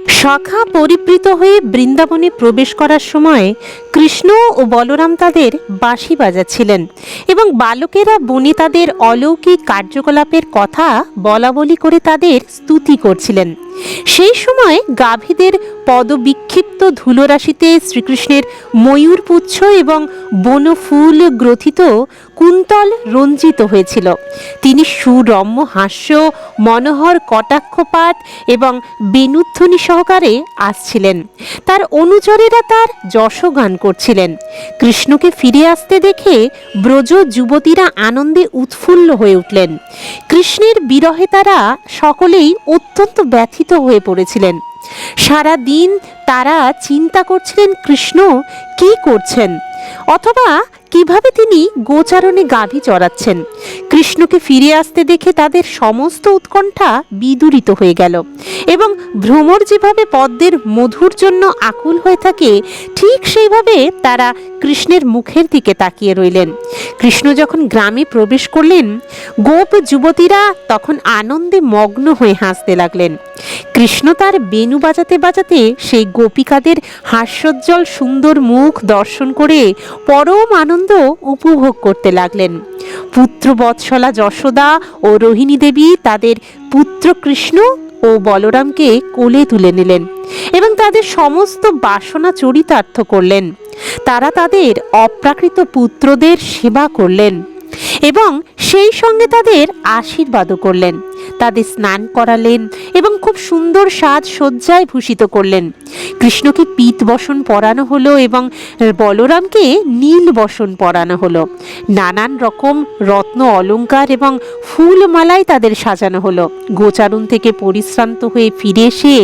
সখা পরিবৃত হয়ে বৃন্দাবনে প্রবেশ করার সময় কৃষ্ণ ও বলরাম তাদের বাঁশি বাজাচ্ছিলেন এবং বালকেরা বনে তাদের অলৌকিক কার্যকলাপের কথা বলাবলি করে তাদের স্তুতি করছিলেন। সেই সময় গাভীদের পদবিক্ষিপ্ত ধুলোরাশিতে শ্রীকৃষ্ণের ময়ূরপুচ্ছ এবং বনফুল গ্রথিত কুন্তল রঞ্জিত হয়েছিল। তিনি সুরম্য হাস্য, মনোহর কটাক্ষপাত এবং বেণুধ্বনি সহকারে আসছিলেন। তার অনুচরেরা তার যশগান করছিলেন। কৃষ্ণকে ফিরে আসতে দেখে ব্রজ যুবতীরা আনন্দে উৎফুল্ল হয়ে উঠলেন। কৃষ্ণের বিরহে তারা সকলেই অত্যন্ত ব্যথিত হয়ে পড়েছিলেন। সারা দিন তারা চিন্তা করছিলেন কৃষ্ণ কি করছেন, অথবা কিভাবে তিনি গোচারণে গাভী চড়াচ্ছেন। কৃষ্ণকে ফিরে আসতে দেখে তাদের সমস্ত উৎকণ্ঠা বিদূরিত হয়ে গেল এবং ভ্রমর যেভাবে পদ্মের মধুর জন্য আকুল হয়ে থাকে, ঠিক সেইভাবে তারা কৃষ্ণের মুখের দিকে তাকিয়ে রইলেন। কৃষ্ণ যখন গ্রামে প্রবেশ করলেন, গোপ যুবতীরা তখন আনন্দে মগ্ন হয়ে হাসতে লাগলেন। কৃষ্ণ তার বেণু বাজাতে বাজাতে সেই গোপিকাদের হাস্যোজ্জ্বল সুন্দর মুখ দর্শন করে পরম আনন্দ উপভোগ করতে লাগলেন। পুত্রবৎসলা যশোদা ও রোহিণী দেবী তাদের পুত্র কৃষ্ণ ও বলরামকে কোলে তুলে নিলেন এবং তাদের সমস্ত বাসনা চরিতার্থ করলেন। তারা তাদের অপ্রাকৃত পুত্রদের সেবা করলেন এবং সেই সঙ্গে তাদের আশীর্বাদও করলেন। তাদের স্নান করালেন এবং খুব সুন্দর সাজসজ্জায় ভূষিত করলেন। কৃষ্ণকে পীত বসন পরানো হলো এবং বলরামকে নীল বসন পরানো হলো। নানান রকম রত্ন অলঙ্কার এবং ফুলমালায় তাদের সাজানো হলো। গোচারণ থেকে পরিশ্রান্ত হয়ে ফিরে এসে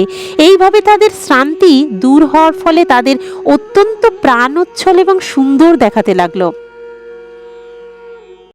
এইভাবে তাদের শ্রান্তি দূর হওয়ার ফলে তাদের অত্যন্ত প্রাণোচ্ছল এবং সুন্দর দেখাতে লাগলো।